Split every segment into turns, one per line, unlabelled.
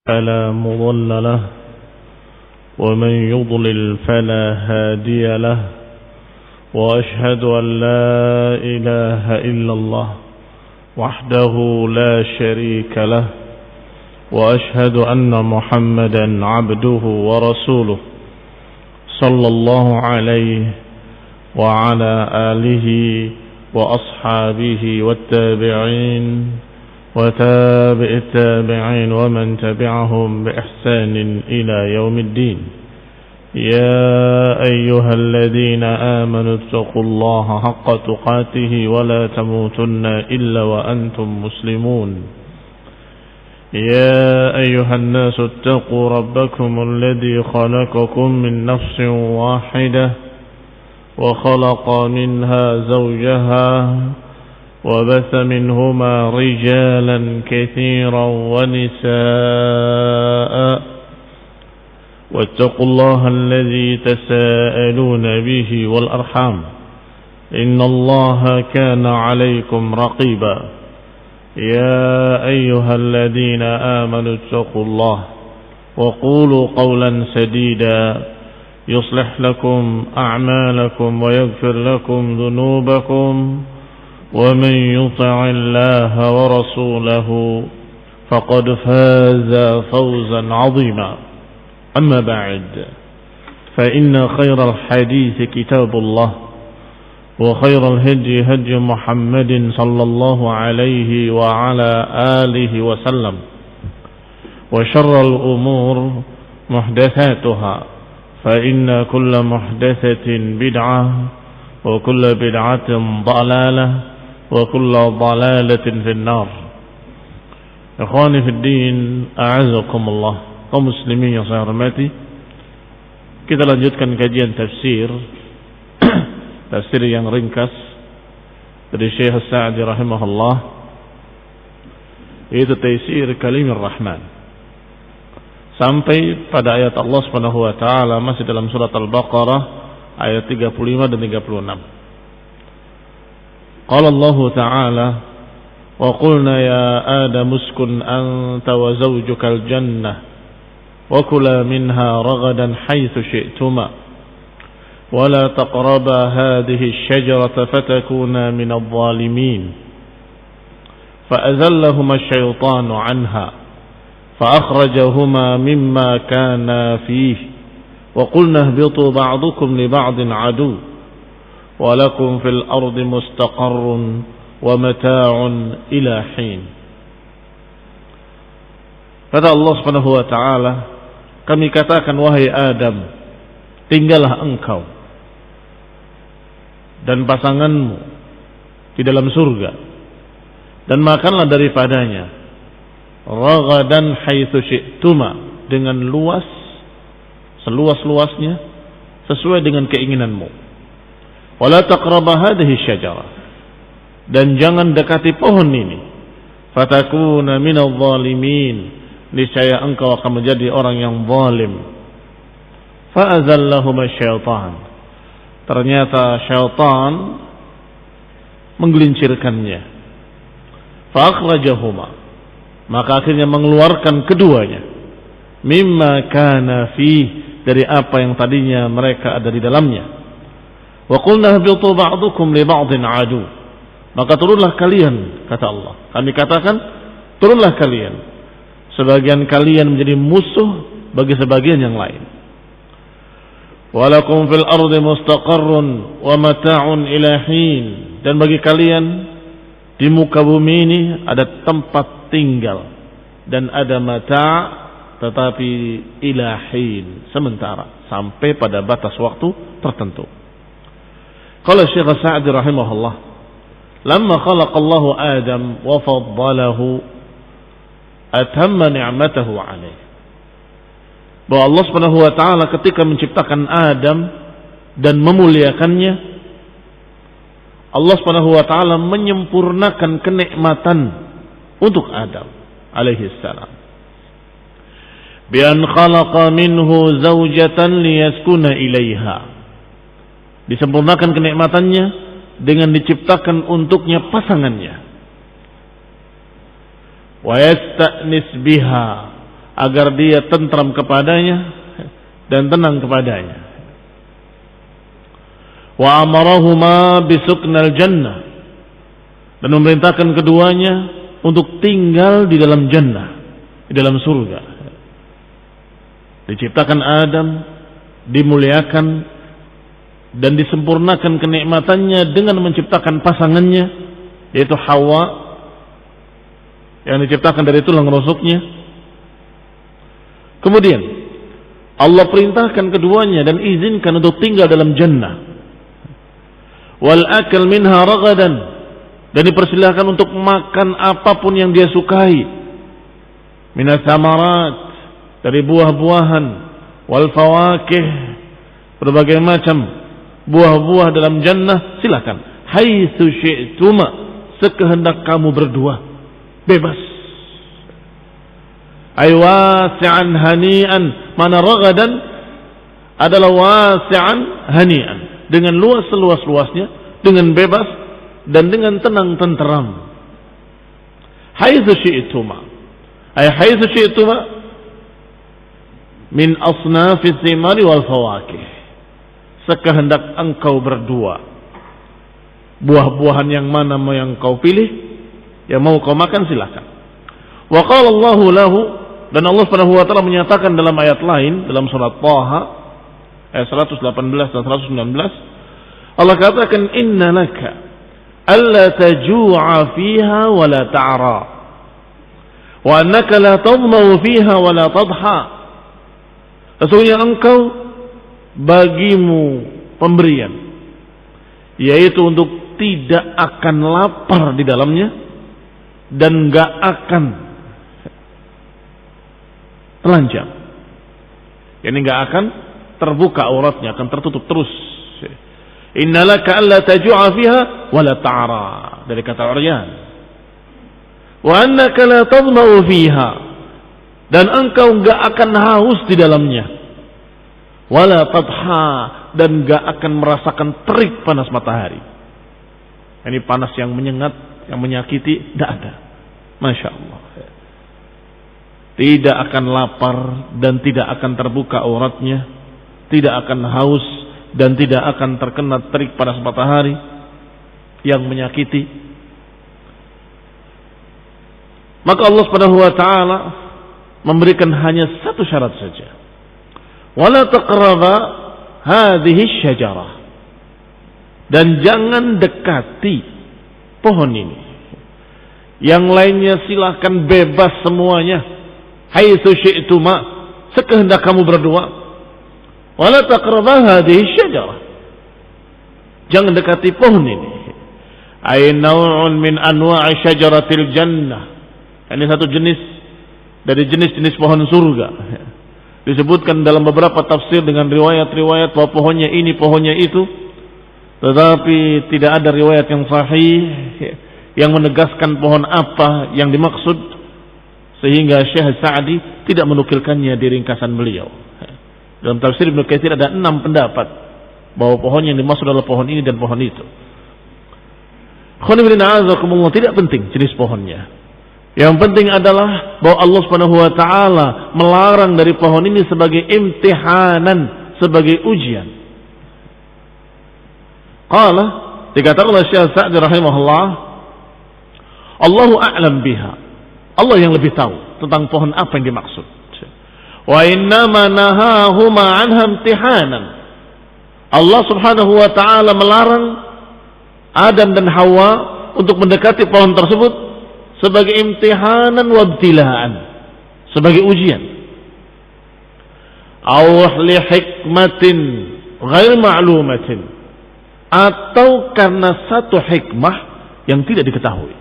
فلا مضل له ومن يضلل فلا هادي له وأشهد أن لا إله إلا الله وحده لا شريك له وأشهد أن محمدا عبده ورسوله صلى الله عليه وعلى آله وأصحابه والتابعين وتابع التابعين ومن تبعهم بإحسان إلى يوم الدين. يا أيها الذين آمنوا اتقوا الله حق تقاته ولا تموتن إلا وأنتم مسلمون. يا أيها الناس اتقوا ربكم الذي خلقكم من نفس واحدة وخلق منها زوجها وبث منهما رجالا كثيرا ونساء واتقوا الله الذي تساءلون به والأرحام إن الله كان عليكم رقيبا. يا أيها الذين آمنوا اتقوا الله وقولوا قولا سديدا يصلح لكم أعمالكم ويغفر لكم ذنوبكم ومن يطع الله ورسوله فقد فاز فوزا عظيما. أما بعد فإن خير الحديث كتاب الله وخير الهدي هدي محمد صلى الله عليه وعلى آله وسلم وشر الأمور محدثاتها فإن كل محدثة بدعة وكل بدعة ضلالة وكل ضلالة في النار. Ikhwani fi din, a'azakumullah. Kaum muslimin yang saya hormati, kita lanjutkan kajian tafsir tafsir yang ringkas dari Syekh As-Sa'di rahimahullah, yaitu Taisir Kalimir Rahman, sampai pada ayat Allah Subhanahu wa taala masih dalam surat Al-Baqarah ayat 35 dan 36. Qala Allah Ta'ala wa qulna ya Adam uskun anta wa zawjukal jannah wa kula minha ragadan haythu syi'tuma wa la taqraba hadhihi asy-syajarata fatakuna minadh dhalimin fa'azallahuma asy-syaitanu 'anha fa'akhrajahuma mimma kana fihi wa qulna ihbitu ba'dukum li ba'din 'adu wa lakum fil ardi mustaqarrun wa mata'un ila hin. Kata Allah Subhanahu wa taala, kami katakan wahai Adam, tinggallah engkau dan pasanganmu di dalam surga dan makanlah daripadanya ragadan haitsu syi'tuma, dengan luas, seluas-luasnya, sesuai dengan keinginanmu. Wala taqraba hadhihi syajarah, dan jangan dekati pohon ini. Fatakuna minadh dhalimin, niscaya engkau akan menjadi orang yang zalim. Fa'azallahuma syaitan, ternyata syaitan menggelincirkannya. Fa'akhrajahuma, maka akhirnya mengeluarkan keduanya. Mimma kana fih, dari apa yang tadinya mereka ada di dalamnya. Wa qulna ihbitu ba'dukum li ba'din 'adu, maka turunlah kalian, kata Allah. Kami katakan, turunlah kalian, sebagian kalian menjadi musuh bagi sebagian yang lain. Walakum fil ardi mustaqarrun wa mata'un ila hin, dan bagi kalian di muka bumi ini ada tempat tinggal dan ada mata', tetapi ila hin, sementara, sampai pada batas waktu tertentu. Qala Syekh As-Sa'di rahimahullah, lamma khalaqallahu Adam wa faddalahu atamma ni'matahu alaihi, bahwa Allah Subhanahu wa taala ketika menciptakan Adam dan memuliakannya, Allah Subhanahu wa taala menyempurnakan kenikmatan untuk Adam alaihi salam. Bi an khalaqa minhu zawjatan liyaskuna ilaiha, disempurnakan kenikmatannya dengan diciptakan untuknya pasangannya. Wa yasta'nis biha, agar dia tentram kepadanya dan tenang kepadanya. Wa amarahuma bisuknal jannah, dan memerintahkan keduanya untuk tinggal di dalam jannah, di dalam surga. Diciptakan Adam, dimuliakan dan disempurnakan kenikmatannya dengan menciptakan pasangannya, yaitu Hawa, yang diciptakan dari tulang rusuknya. Kemudian Allah perintahkan keduanya dan izinkan untuk tinggal dalam jannah. Wal akal minha ragadan, dan dipersilahkan untuk makan apapun yang dia sukai. Minas samarat, dari buah-buahan. Wal fawakih, berbagai macam buah-buah dalam jannah, silakan. Haitsu syi'tuma, sekehendak kamu berdua, bebas. Ay wasi'an hani'an, mana ragadan adalah wasi'an hani'an, dengan luas seluas-luasnya, dengan bebas dan dengan tenang tenteram. Haitsu syi'tuma, ay haitsu syi'tuma min asnafis thimari wal fawakih, sekehendak engkau berdua, buah-buahan yang mana mau yang kau pilih, yang mau kau makan silakan. Wa qala Allahu lahu, dan Allah Subhanahu wa taala menyatakan dalam ayat lain dalam surat Thaha ayat 118 dan 119, Allah katakan inna laka alla tajua fiha wa la ta'ra wa annaka la tadmau fiha wa la tadha. Sesungguhnya engkau, bagimu pemberian, yaitu untuk tidak akan lapar di dalamnya dan enggak akan telanjang. Yani enggak akan terbuka auratnya, akan tertutup terus. Innalaka alla tajua fiha wa la ta'ra, dari kata Uryan. Wa annaka la tadmau fiha, dan engkau enggak akan haus di dalamnya. Wala tadha, dan enggak akan merasakan terik panas matahari. Ini panas yang menyengat, yang menyakiti, tidak ada. Masya Allah. Tidak akan lapar dan tidak akan terbuka auratnya, tidak akan haus dan tidak akan terkena terik panas matahari yang menyakiti. Maka Allah Subhanahu wa taala memberikan hanya satu syarat saja. Wala taqraba hadhihi syajarah, dan jangan dekati pohon ini. Yang lainnya silahkan bebas semuanya. Haitsu syi'tuma, sekehendak kamu berdua. Wala taqraba hadhihi syajarah, jangan dekati pohon ini. Ay naw'un min anwa'i syajaratil jannah, ini satu jenis dari jenis-jenis pohon surga. Disebutkan dalam beberapa tafsir dengan riwayat-riwayat bahwa pohonnya ini, pohonnya itu, tetapi tidak ada riwayat yang sahih yang menegaskan pohon apa yang dimaksud, sehingga Syekh Sa'di tidak menukilkannya di ringkasan beliau. Dalam tafsir Ibnu Katsir ada 6 pendapat bahwa pohon yang dimaksud adalah pohon ini dan pohon itu. Tidak penting jenis pohonnya. Yang penting adalah bahwa Allah Subhanahu wa taala melarang dari pohon ini sebagai imtihanan, sebagai ujian. Qala, dikatakan oleh Syekh Sa'di rahimahullah, Allahu a'lam biha, Allah yang lebih tahu tentang pohon apa yang dimaksud. Wa innama nahahuma anha imtihanan, Allah Subhanahu wa taala melarang Adam dan Hawa untuk mendekati pohon tersebut sebagai imtihanan wa ibtilaan, sebagai ujian. Aw li hikmatin ghair ma'lumatin, atau karena satu hikmah yang tidak diketahui.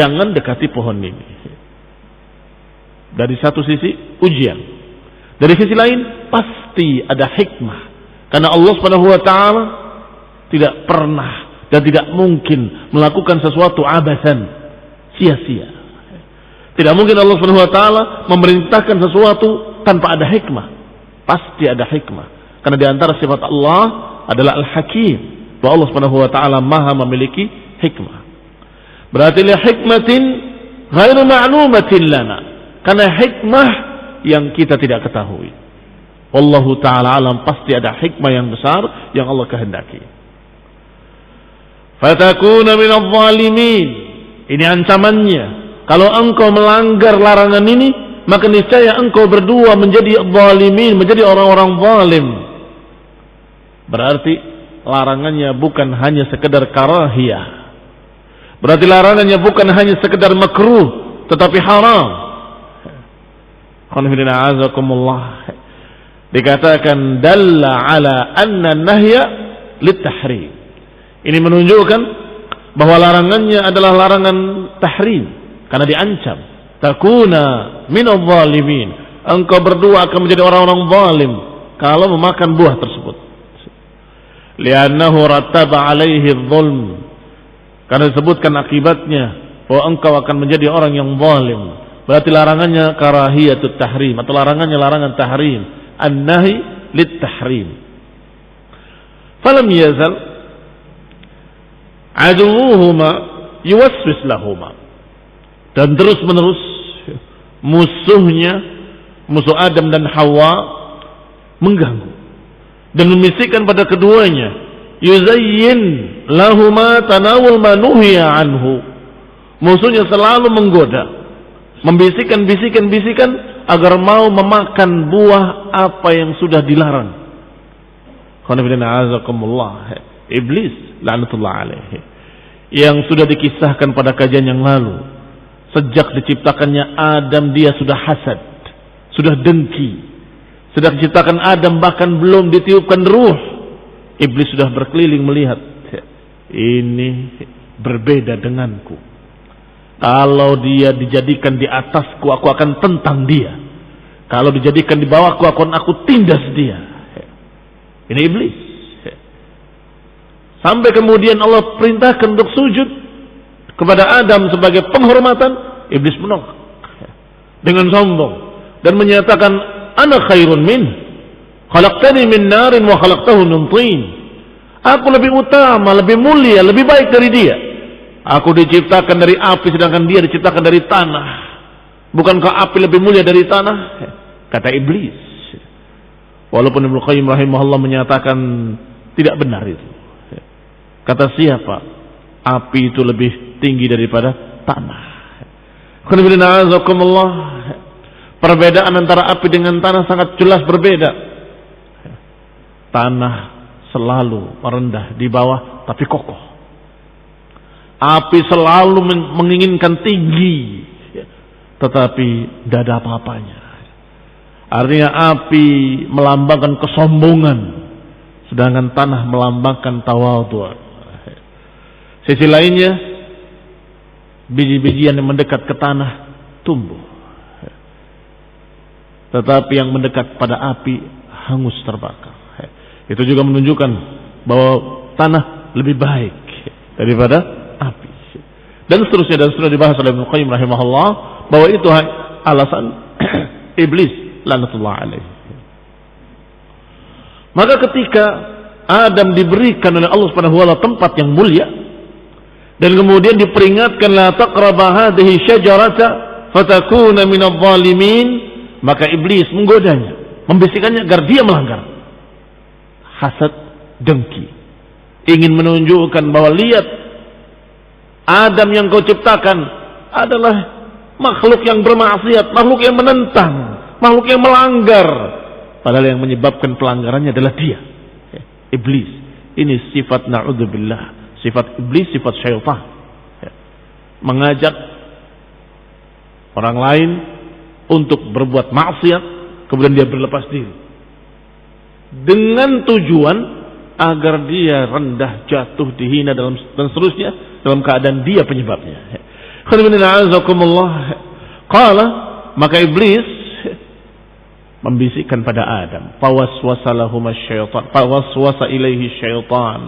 Jangan dekati pohon ini. Dari satu sisi ujian, dari sisi lain pasti ada hikmah, karena Allah Subhanahu wa taala tidak pernah dan tidak mungkin melakukan sesuatu abasan, sia-sia. Tidak mungkin Allah Subhanahu wa taala memerintahkan sesuatu tanpa ada hikmah. Pasti ada hikmah, karena di antara sifat Allah adalah Al-Hakim, bahwa Allah Subhanahu wa taala Maha memiliki hikmah. Berarti li hikmatin ghairu ma'lumatin lana, karena hikmah yang kita tidak ketahui. Wallahu ta'ala alam, pasti ada hikmah yang besar yang Allah kehendaki. Fatakuna minadh dhalimin. Ini ancamannya. Kalau engkau melanggar larangan ini, maka niscaya engkau berdua menjadi zalimin, menjadi orang-orang zalim. Berarti larangannya bukan hanya sekedar karahiyah. Berarti larangannya bukan hanya sekedar makruh, tetapi haram. Qanfidina azakumullah. Dikatakan dalla ala anna nahya litahrim. Ini menunjukkan bahwa larangannya adalah larangan tahrim, karena diancam. Takuna minadh dhalimin. Engkau berdua akan menjadi orang-orang zalim kalau memakan buah tersebut. Li'annahu rattaba alaihi dhulm. Karena disebutkan akibatnya bahwa engkau akan menjadi orang yang zalim. Berarti larangannya karahiyatut tahrim, atau larangannya larangan tahrim. An-nahi lit-tahrim. Falam yazal aduwuhuma yuwaswis lahuma. Dan terus menerus musuhnya, musuh Adam dan Hawa, mengganggu dan membisikkan pada keduanya, yuzayyin lahuma tanawul ma nuhiya anhu. Musuhnya selalu menggoda, membisikkan bisikan agar mau memakan buah apa yang sudah dilarang. Iblis la'natullah alaihi, yang sudah dikisahkan pada kajian yang lalu. Sejak diciptakannya Adam, dia sudah hasad, sudah dengki. Sejak diciptakan Adam, bahkan belum ditiupkan ruh, iblis sudah berkeliling melihat, ini berbeda denganku. Kalau dia dijadikan di atasku, aku akan tentang dia. Kalau dijadikan di bawahku, aku tindas dia. Ini iblis. Sampai kemudian Allah perintahkan untuk sujud kepada Adam sebagai penghormatan. Iblis menolak dengan sombong dan menyatakan, ana khairun min, khalaqtani min narin wa khalaqtahu min tin. Aku lebih utama, lebih mulia, lebih baik dari dia. Aku diciptakan dari api, sedangkan dia diciptakan dari tanah. Bukankah api lebih mulia dari tanah? Kata iblis. Walaupun Ibnu Qayyim rahimahullah menyatakan tidak benar itu. Kata siapa? Api itu lebih tinggi daripada tanah. Perbedaan antara api dengan tanah sangat jelas berbeda. Tanah selalu merendah di bawah tapi kokoh. Api selalu menginginkan tinggi, tetapi tidak ada apa-apanya. Artinya api melambangkan kesombongan, sedangkan tanah melambangkan tawadhu'. Sisi lainnya, biji-bijian yang mendekat ke tanah tumbuh, tetapi yang mendekat pada api hangus terbakar. Itu juga menunjukkan bahwa tanah lebih baik daripada api. Dan seterusnya dibahas oleh Ibnu Qayyim rahimahullah bahwa itu alasan iblis laknatullah alaihi. Maka ketika Adam diberikan oleh Allah Subhanahu wa taala tempat yang mulia, dan kemudian diperingatkan la taqraba hadhihi syajarata fatakuna minadh dhalimin, maka iblis menggodanya, membisikkannya agar dia melanggar. Hasad, dengki, ingin menunjukkan bahwa lihat, Adam yang kau ciptakan adalah makhluk yang bermaksiat, makhluk yang menentang, makhluk yang melanggar, padahal yang menyebabkan pelanggarannya adalah dia, iblis. Ini sifat na'udzubillah, sifat iblis, sifat syaitan, mengajak orang lain untuk berbuat maksiat, kemudian dia berlepas diri dengan tujuan agar dia rendah, jatuh, dihina dan seterusnya, dalam keadaan dia penyebabnya. Qala, maka iblis membisikkan pada Adam, fawaswasa ilaihi syaitan,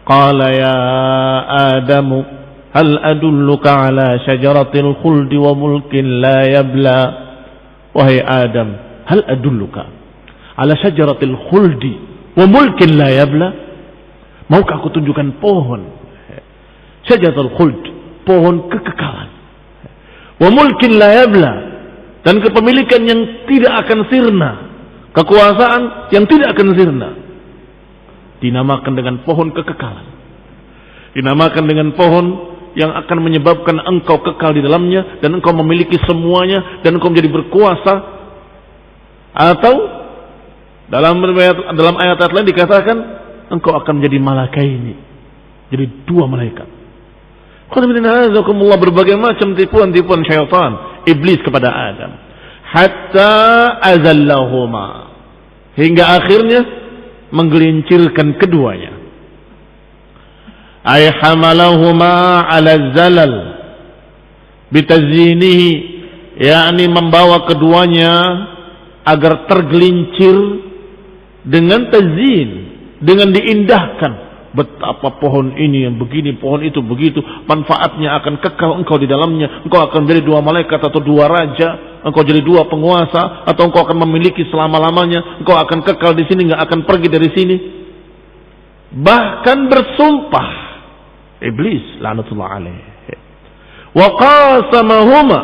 qala ya Adamu hal adulluka ala syajaratil khuldi wa mulkin la yabla. Wahai Adam, hal adulluka ala syajaratil khuldi wa mulkin la yabla. Maukah aku tunjukkan pohon syajaratul khuld, pohon kekekalan, wa mulkin la yabla, dan kepemilikan yang tidak akan sirna, kekuasaan yang tidak akan sirna. Dinamakan dengan pohon kekekalan, dinamakan dengan pohon yang akan menyebabkan engkau kekal di dalamnya dan engkau memiliki semuanya dan engkau menjadi berkuasa. Atau dalam ayat-ayat lain dikatakan engkau akan menjadi malakaini, jadi dua malaikat. Berbagai macam tipuan-tipuan syaitan iblis kepada Adam, hatta azallahuma, hingga akhirnya menggelincirkan keduanya. Ay hamalahuma ala zalal bitazinihi, yakni membawa keduanya agar tergelincir dengan tazin, dengan diindahkan. Betapa pohon ini yang begini, pohon itu begitu, manfaatnya akan kekal engkau di dalamnya. Engkau akan menjadi dua malaikat atau dua raja, engkau jadi dua penguasa, atau engkau akan memiliki selama-lamanya. Engkau akan kekal di sini, enggak akan pergi dari sini. Bahkan bersumpah iblis laknatullah alaih, wa qasamahuma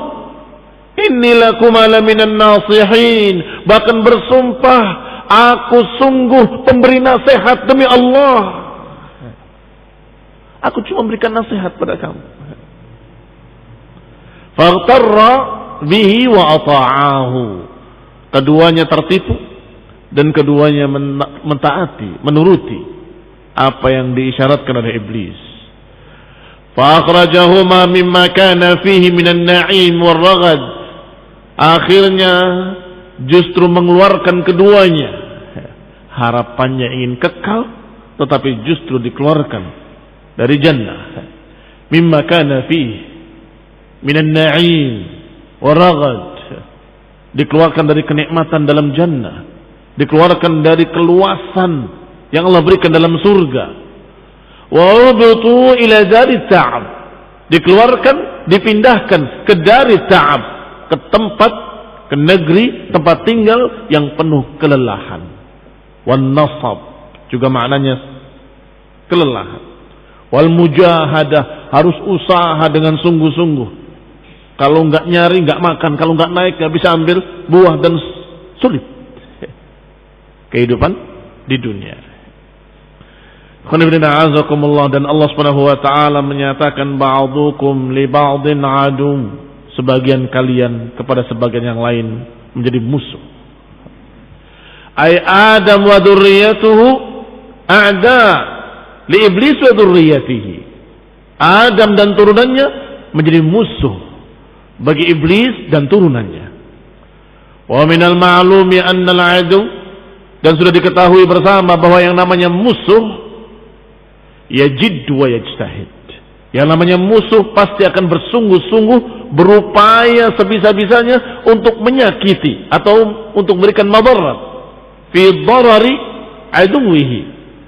inni lakuma laminan nasihin, bahkan bersumpah, aku sungguh pemberi nasihat demi Allah. Aku cuma memberikan nasihat pada kamu. Faghtarra bihi wa ata'ahu. Keduanya tertipu dan keduanya mentaati, menuruti apa yang diisyaratkan oleh iblis. Fa akhrajahuma mimma kana fihi minan na'im war raghad. Akhirnya justru mengeluarkan keduanya. Harapannya ingin kekal, tetapi justru dikeluarkan dari jannah. Mimma kana fihi minan na'im war raghad. Dikeluarkan dari kenikmatan dalam jannah, dikeluarkan dari keluasan yang Allah berikan dalam surga. Wa ubutu ila dari ta'ab, dikeluarkan, dipindahkan ke dari ta'ab, ke tempat, ke negeri tempat tinggal yang penuh kelelahan. Wan nasab juga maknanya kelelahan. Wal mujahadah, harus usaha dengan sungguh-sungguh. Kalau enggak nyari enggak makan, kalau enggak naik enggak bisa ambil buah, dan sulit kehidupan di dunia. Dan Allah Subhanahu wa taala menyatakan ba'dukum li ba'din adu, sebagian kalian kepada sebagian yang lain menjadi musuh. Ai Adam wa dzurriyyatuhu a'da li iblis wa dzurriyyatihi. Adam dan turunannya menjadi musuh bagi iblis dan turunannya. Wa minal ma'lumi anna al-'adu, dan sudah diketahui bersama bahwa yang namanya musuh yajid wa yajtahid. Yang namanya musuh pasti akan bersungguh-sungguh, berupaya sebisa-bisanya untuk menyakiti atau untuk memberikan madarat fi darari aduwihi,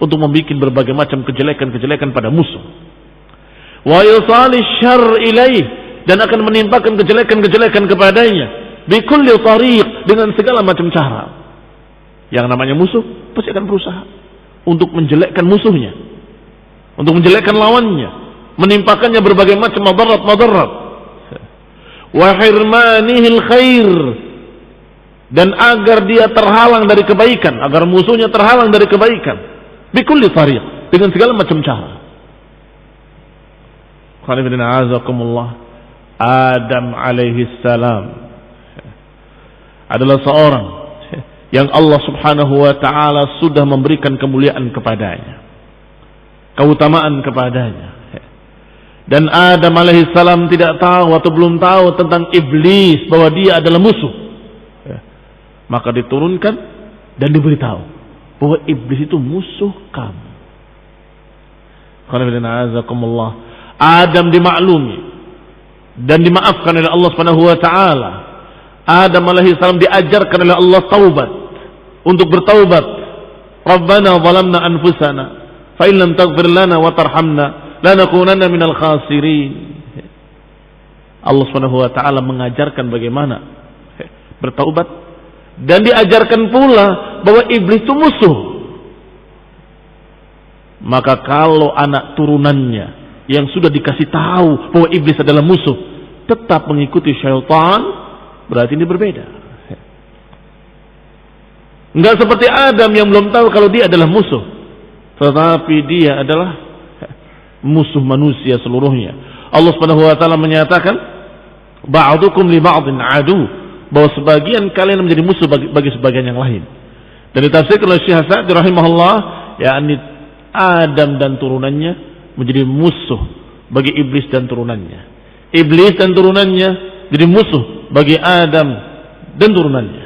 untuk membuat berbagai macam kejelekan-kejelekan pada musuh. Wa yusali syarr ilaih, dan akan menimpakan kejelekan-kejelekan kepadanya bi kulli tariq, dengan segala macam cara. Yang namanya musuh pasti akan berusaha untuk menjelekkan musuhnya, untuk menjelekkan lawannya, menimpakannya berbagai macam madarat. Wa hirmanihil khair, dan agar dia terhalang dari kebaikan, agar musuhnya terhalang dari kebaikan bi kulli tariq, dengan segala macam cara. Adam alaihi salam adalah seorang yang Allah Subhanahu wa taala sudah memberikan kemuliaan kepadanya, keutamaan kepadanya. Dan Adam alaihi salam tidak tahu atau belum tahu tentang iblis, bahwa dia adalah musuh. Maka diturunkan dan diberitahu bahwa iblis itu musuh kamu. Adam dimaklumi dan dimaafkan oleh Allah Subhanahu wa taala. Adam alaihi salam diajarkan oleh Allah taubat, untuk bertaubat. Rabbana zalamna anfusana fa in lam taghfir lana wa tarhamna lanakunanna minal khasirin. Allah Subhanahu wa taala mengajarkan bagaimana bertaubat, dan diajarkan pula bahwa iblis itu musuh. Maka kalau anak turunannya yang sudah dikasih tahu bahwa iblis adalah musuh tetap mengikuti syaitan, berarti ini berbeda. Enggak seperti Adam yang belum tahu kalau dia adalah musuh, tetapi dia adalah musuh manusia seluruhnya. Allah Subhanahu wa taala menyatakan ba'dukum li ba'din adu, bahwa sebagian kalian menjadi musuh bagi sebagian yang lain. Dan ditafsirkan oleh Syekh Sa'di rahimahullah, yakni Adam dan turunannya menjadi musuh bagi iblis dan turunannya. Iblis dan turunannya jadi musuh bagi Adam dan turunannya.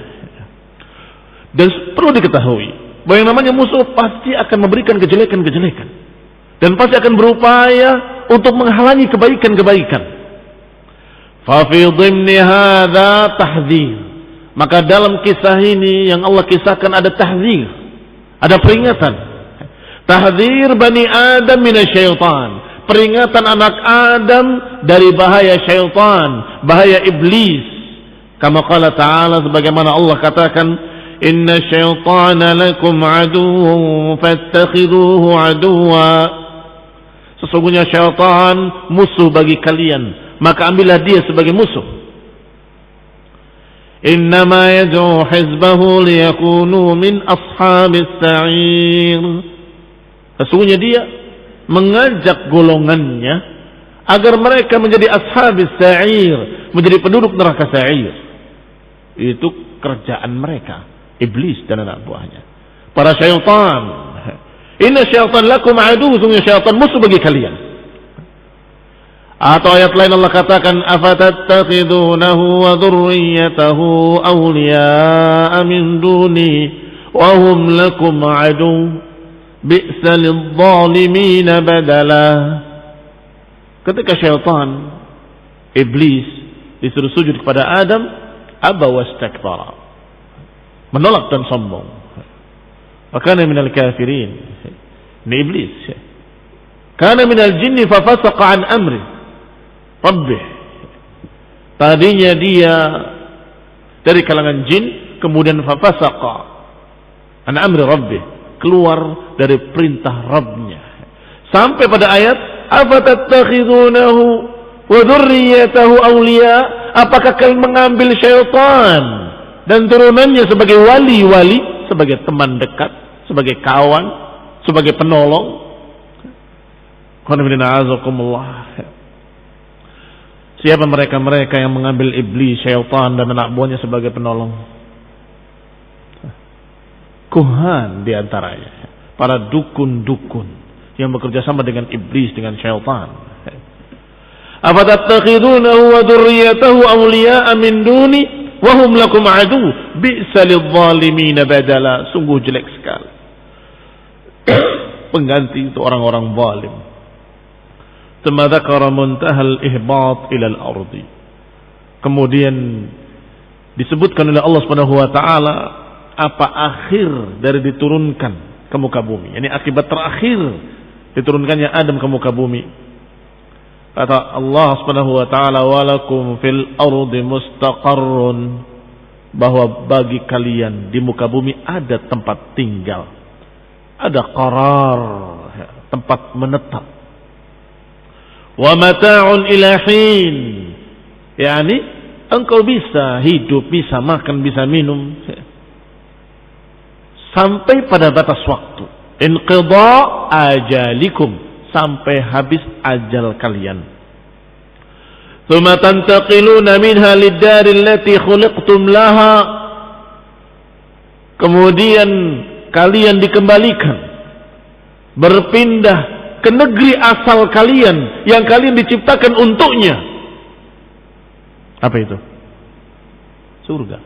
Dan perlu diketahui bahwa yang namanya musuh pasti akan memberikan kejelekan-kejelekan dan pasti akan berupaya untuk menghalangi kebaikan-kebaikan. Fa fi dhimni hadza tahdzir. Maka dalam kisah ini yang Allah kisahkan ada tahdzir, ada peringatan. Tahdzir Bani Adam minasyaitan, peringatan anak Adam dari bahaya syaitan, bahaya iblis. Kama qala ta'ala, sebagaimana Allah katakan, inna syaitana lakum aduwwun fattakhiduhu aduwwa. Sesungguhnya syaitan musuh bagi kalian, maka ambillah dia sebagai musuh. Innama yad'u hizbahu liyakunu min ashabis sa'ir. Sesungguhnya dia mengajak golongannya agar mereka menjadi ashabis sa'ir, menjadi penduduk neraka sa'ir. Itu kerjaan mereka, iblis dan anak buahnya, para syaitan. Inna syaitan lakum adu, sungguh syaitan musuh bagi kalian. Atau ayat lain Allah katakan, afatattakhidunahu wa dhurriyyatahu awliya'a min duni wa hum lakum adu bi'sa lidh-dhalimin badala. Ketika syaitan, iblis, disuruh sujud kepada Adam, aba wastakbara, menolak dan sombong. Wa kana minal kafirin. Ini iblis. Kana minal jinni fa fasaqa an amri rabbih. Tadinya dia dari kalangan jin, kemudian fa fasaqa an amri rabbih, keluar dari perintah Rabbnya. Sampai pada ayat afatattakhidunahu wa dzurriyyatahu awliya, apakah kalian mengambil syaitan dan turunannya sebagai wali-wali, sebagai teman dekat, sebagai kawan, sebagai penolong? Siapa mereka-mereka yang mengambil iblis, syaitan dan anak buahnya sebagai penolong? Kuhan diantaranya, para dukun-dukun yang bekerja sama dengan iblis, dengan syaitan. Afatattakhidunahu wa dzurriyyatahu awliya'a min duni wa hum lakum adu bi'sa lidh-dhalimin badala. Sungguh jelek sekali pengganti untuk orang-orang zalim. Tsumma dzakara muntahal ihbat ila al-ardi. Kemudian disebutkan oleh Allah Subhanahu wa taala apa akhir dari diturunkan ke muka bumi, yani akibat terakhir diturunkannya Adam ke muka bumi. Kata Allah Subhanahu wa taala, walakum fil ardi mustaqarrun, bahwa bagi kalian di muka bumi ada tempat tinggal, ada qarar, tempat menetap. Wa mata'un ila hin, yani engkau bisa hidup, bisa makan, bisa minum sampai pada batas waktu. Inqidha ajalikum, sampai habis ajal kalian. Tsumma tantaqiluna minha lid-dari allati khuliqtum laha. Kemudian kalian dikembalikan, berpindah ke negeri asal kalian yang kalian diciptakan untuknya. Apa itu? Surga.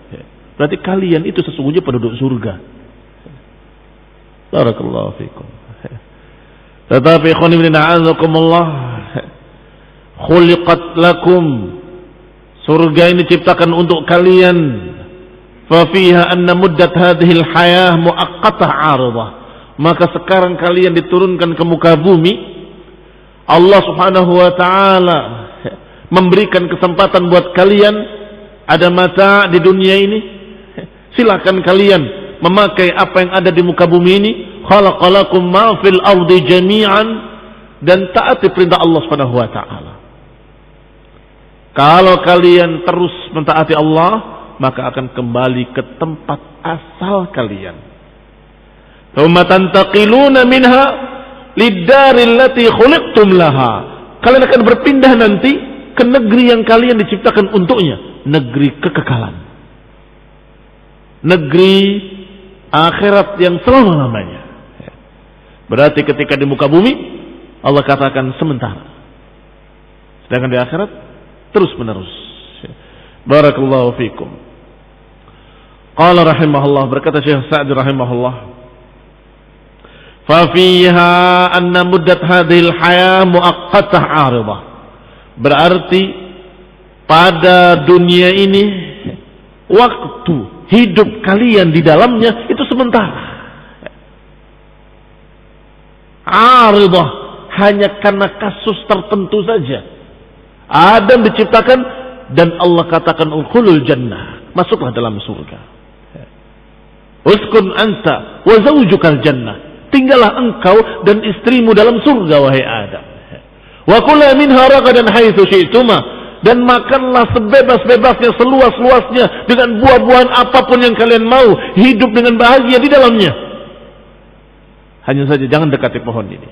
Berarti kalian itu sesungguhnya penduduk surga. Barakallahu fikum. Tetapi ikhwan ibn a'azakumullah, khuliqat lakum, surga ini diciptakan untuk kalian. Fa fiha anna muddat hadhil hayah muaqqatah 'aridah. Maka sekarang kalian diturunkan ke muka bumi, Allah Subhanahu wa taala memberikan kesempatan buat kalian, ada mata di dunia ini, silakan kalian memakai apa yang ada di muka bumi ini. Khalaqalakum ma fil ardi jami'an, dan taati perintah Allah Subhanahu wa taala. Kalau kalian terus mentaati Allah, maka akan kembali ke tempat asal kalian. Tsumma tantaqiluna minha lid-daril lati khuliqtum laha. Kalian akan berpindah nanti ke negeri yang kalian diciptakan untuknya, negeri kekekalan. Negeri akhirat yang selama-lamanya. Berarti ketika di muka bumi Allah katakan sementara. Sedangkan di akhirat terus menerus. Barakallahu fikum. Qala rahimahullah, berkata Syekh Sa'di rahimahullah, fa fiha anna muddat hadhil hayah muaqqatah 'aridah. Berarti pada dunia ini waktu hidup kalian di dalamnya itu sementara. 'Aridah, hanya karena kasus tertentu saja. Adam diciptakan dan Allah katakan udkhulul jannah, masuklah dalam surga. Uskun anta wa zawjukal jannah, tinggallah engkau dan istrimu dalam surga wahai Adam. Wa kula minha ragadan haitsu syi'tuma, dan makanlah sebebas-bebasnya, seluas-luasnya dengan buah-buahan apapun yang kalian mau, hidup dengan bahagia di dalamnya. Hanya saja jangan dekati pohon ini,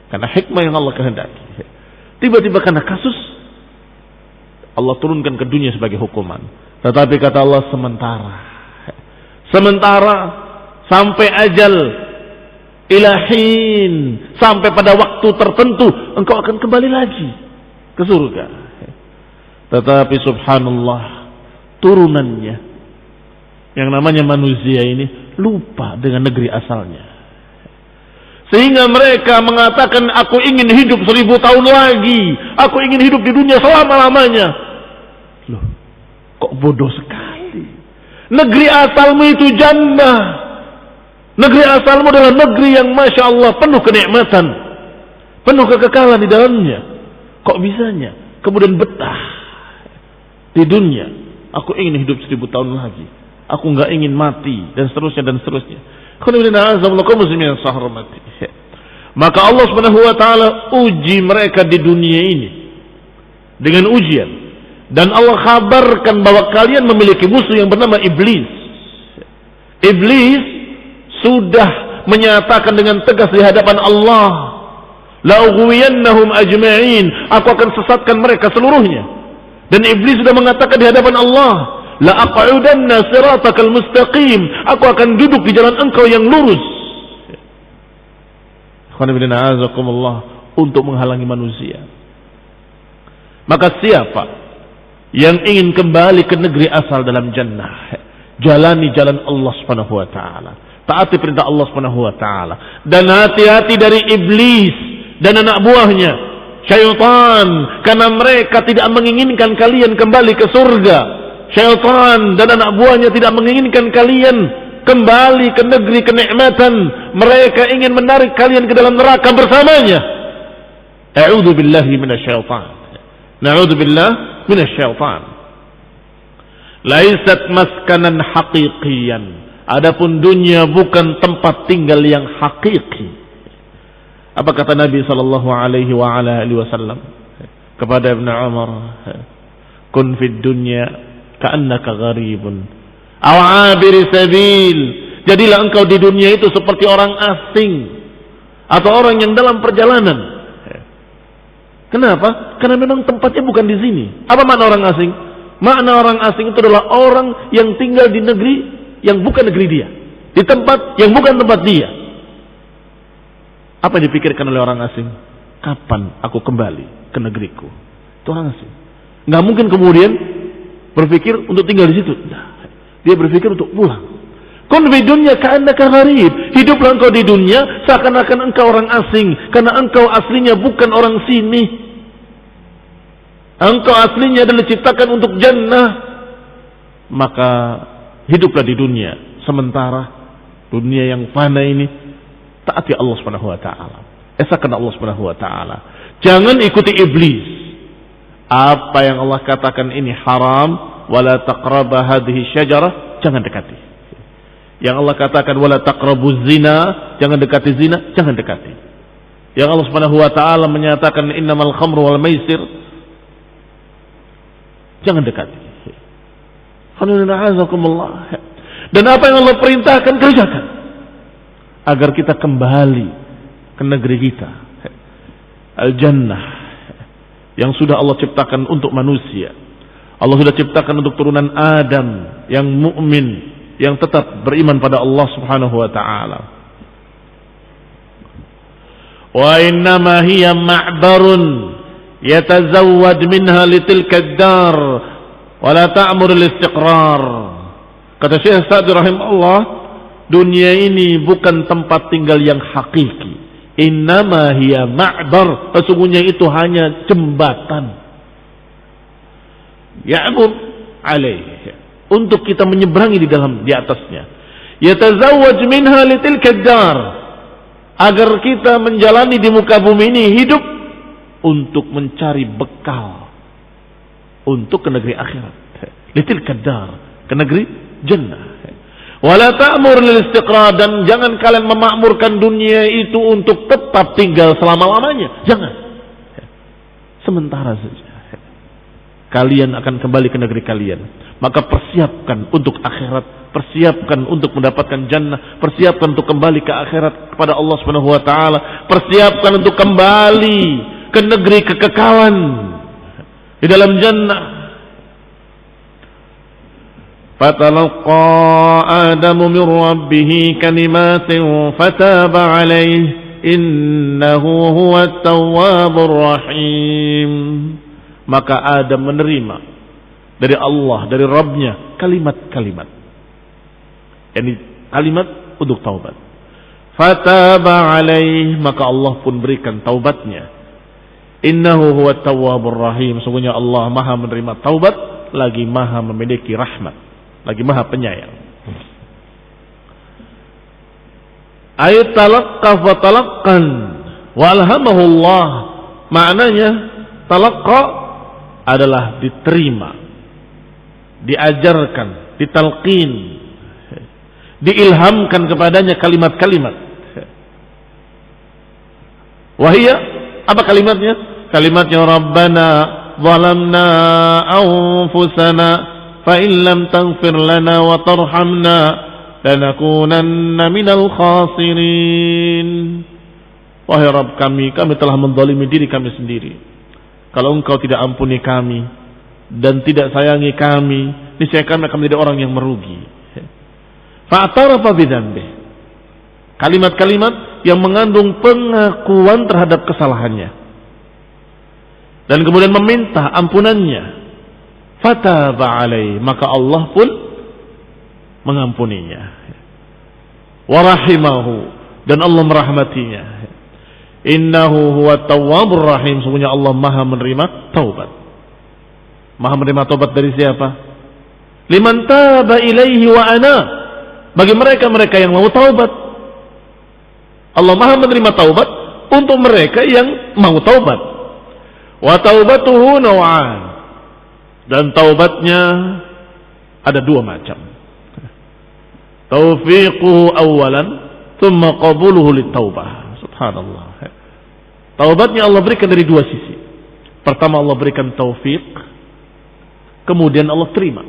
karena hikmah yang Allah kehendaki. Tiba-tiba karena kasus Allah turunkan ke dunia sebagai hukuman. Tetapi kata Allah sementara sampai ajal ilahin, sampai pada waktu tertentu engkau akan kembali lagi ke surga. Tetapi subhanallah, turunannya yang namanya manusia ini lupa dengan negeri asalnya, sehingga mereka mengatakan aku ingin hidup 1000 tahun lagi, aku ingin hidup di dunia selama-lamanya. Loh, kok bodoh sekali. Negeri asalmu itu jannah. Negeri asalmu adalah negeri yang Masya Allah penuh kenikmatan, penuh kekekalan di dalamnya. Kok bisanya kemudian betah di dunia? Aku ingin hidup 1000 tahun lagi, aku nggak ingin mati, dan seterusnya dan seterusnya. Maka Allah Subhanahu wa taala uji mereka di dunia ini dengan ujian, dan Allah kabarkan bahwa kalian memiliki musuh yang bernama iblis. Iblis sudah menyatakan dengan tegas di hadapan Allah, la ughwiyannahum ajma'in, aku akan sesatkan mereka seluruhnya. Dan iblis sudah mengatakan di hadapan Allah, la aq'udanna siratakal mustaqim, aku akan duduk di jalan engkau yang lurus. Untuk menghalangi manusia. Maka siapa yang ingin kembali ke negeri asal dalam jannah, jalani jalan Allah Subhanahu wa taala, taati perintah Allah Subhanahu wa taala, dan hati-hati dari iblis dan anak buahnya syaitan, karena mereka tidak menginginkan kalian kembali ke surga. Syaitan dan anak buahnya tidak menginginkan kalian kembali ke negeri kenikmatan. Mereka ingin menarik kalian ke dalam neraka bersamanya. A'udzu billahi minasyaitan. Na'udzu billah minasyaitan. Laisat maskanan haqiqiyan. Adapun dunia bukan tempat tinggal yang hakiki. Apa kata Nabi sallallahu alaihi wa ala alihi wasallam kepada Ibnu Umar? Kun fid dunya ka'annaka gharibun aw 'abir sabil. Jadilah engkau di dunia itu seperti orang asing atau orang yang dalam perjalanan. Kenapa? Karena memang tempatnya bukan di sini. Apa makna orang asing? Makna orang asing itu adalah orang yang tinggal di negeri yang bukan negeri dia, di tempat yang bukan tempat dia. Apa yang dipikirkan oleh orang asing? Kapan aku kembali ke negeriku? Itu orang asing. Nggak mungkin kemudian berpikir untuk tinggal di situ. Nah, dia berpikir untuk pulang. Kun fi dunya ka'annaka gharib. Hiduplah engkau di dunia seakan-akan engkau orang asing, karena engkau aslinya bukan orang sini. Engkau aslinya adalah diciptakan untuk jannah. Maka hiduplah di dunia sementara, dunia yang fana ini. Taati Allah Subhanahu wa taala. Esakan Allah Subhanahu wa taala. Jangan ikuti iblis. Apa yang Allah katakan ini haram, wala taqraba hadhihi syajarah, jangan dekati. Yang Allah katakan wala taqrabuz zina, jangan dekati zina, jangan dekati. Yang Allah Subhanahu wa taala menyatakan innamal khamru wal maisir Jangan dekati. Dan apa yang Allah perintahkan kerjakan agar kita kembali ke negeri kita, Al-Jannah yang sudah Allah ciptakan untuk manusia. Allah sudah ciptakan untuk turunan Adam yang mukmin, yang tetap beriman pada Allah Subhanahu wa taala. Wa innama hiya ma'barun yatazawwad minha litilka ad-dar wa la ta'mur al-istiqrar. Kata Syekh Sa'di rahimahullah, dunia ini bukan tempat tinggal yang hakiki. Innama hiya ma'bar, sesungguhnya itu hanya jembatan. Ya'mur alaih, untuk kita menyeberangi di atasnya. Yatazawwaj minha litilka ad-dar, agar kita menjalani di muka bumi ini hidup untuk mencari bekal untuk ke negeri akhirat. Litilka ad-dar, ke negeri jannah. Wala ta'mur lil istiqrar, dan jangan kalian memakmurkan dunia itu untuk tetap tinggal selama-lamanya. Jangan. Sementara saja. Kalian akan kembali ke negeri kalian. Maka persiapkan untuk akhirat, persiapkan untuk mendapatkan jannah, persiapkan untuk kembali ke akhirat kepada Allah Subhanahu wa taala, persiapkan untuk kembali ke negeri kekekalan di dalam jannah. Fatalaqa Adamu min rabbih kalimatin fataba alaihi innahu huwat tawwabur rahim. Maka Adam menerima dari Allah, dari Rabbnya kalimat-kalimat. Yani kalimat untuk taubat. Fataba alaih, maka Allah pun berikan taubatnya. Innahu huwat tawwabur rahim. Sungguhnya Allah Maha menerima taubat, lagi Maha memiliki rahmat, lagi Maha penyayang. Ayat talaqqaf wa talaqqan wa alhamahu Allah. Maknanya talaqqa adalah diterima, diajarkan, ditalqin, diilhamkan kepadanya kalimat-kalimat. Wahia, apa kalimatnya? Kalimatnya Rabbana zalamna anfusana fa in lam taghfir lana wa tarhamna lanakunanna minal khasirin. Wahai Rabb kami telah menzalimi diri kami sendiri. Kalau engkau tidak ampuni kami dan tidak sayangi kami, niscaya kami akan menjadi orang yang merugi. Fa'tarafa bidzambih. Kalimat-kalimat yang mengandung pengakuan terhadap kesalahannya. Dan kemudian meminta ampunannya. Fataba alaih, maka Allah pun mengampuninya. Wa rahimahu, dan Allah merahmatinya. Innahu huwa tawwabur rahim. Sungguhnya Allah Maha menerima taubat. Maha menerima taubat dari siapa? Liman taba ilaihi wa ana, bagi mereka-mereka yang mau taubat. Allah Maha menerima taubat untuk mereka yang mau taubat. Wa taubatuhu naw'an, dan taubatnya ada dua macam. Taufiquhu awalan, thumma qabuluhu lit-taubah. Subhanallah. Taubatnya Allah berikan dari dua sisi. Pertama Allah berikan taufik, kemudian Allah terima.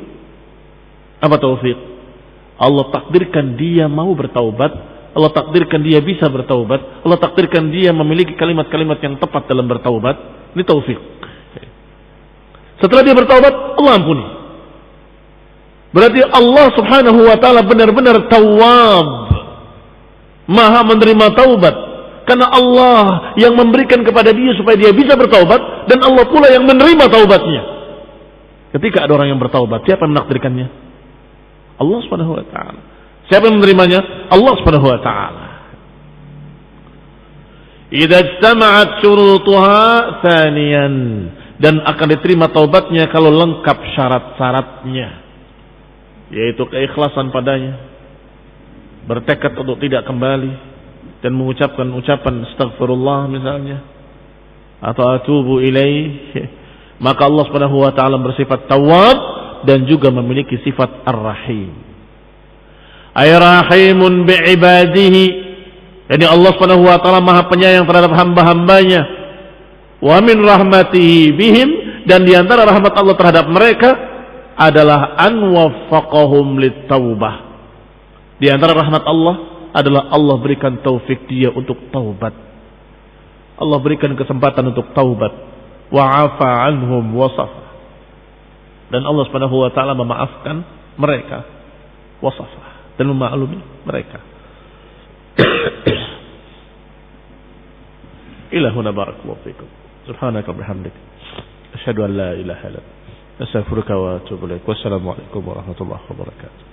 Apa taufik? Allah takdirkan dia mau bertaubat, Allah takdirkan dia bisa bertaubat, Allah takdirkan dia memiliki kalimat-kalimat yang tepat dalam bertaubat. Ini taufik. Setelah dia bertaubat, Allah ampuni. Berarti Allah Subhanahu wa taala benar-benar tawwab, Maha menerima taubat. Karena Allah yang memberikan kepada dia supaya dia bisa bertaubat, dan Allah pula yang menerima taubatnya. Ketika ada orang yang bertaubat, siapa yang menakdirkannya? Allah Subhanahu wa taala. Siapa yang menerimanya? Allah Subhanahu wa taala. Idza ijtama'at syurutuha tsaniyan, dan akan diterima taubatnya kalau lengkap syarat-syaratnya, yaitu keikhlasan padanya, bertekad untuk tidak kembali, dan mengucapkan ucapan astaghfirullah misalnya, atau atubu ilaih, maka Allah Subhanahu wa taala bersifat tawwab dan juga memiliki sifat ar-rahim. Ay rahimun bi ibadihi, jadi Allah Subhanahu wa taala Maha penyayang terhadap hamba-hambanya. Wa min rahmatihi bihim, dan di antara rahmat Allah terhadap mereka adalah an waffaqahum lit-taubah. Di antara rahmat Allah adalah Allah berikan taufik dia untuk taubat. Allah berikan kesempatan untuk taubat. Wa'afa anhum wasafa. Dan Allah Subhanahu wa taala memaafkan mereka. Wasafa, dan memaklumi mereka. Ilahuna barakallahu fikum. Subhanaka bihamdik. Asyhadu an la ilaha illa anta astaghfiruka wa atubu ilaik. Wassalamualaikum warahmatullahi wabarakatuh.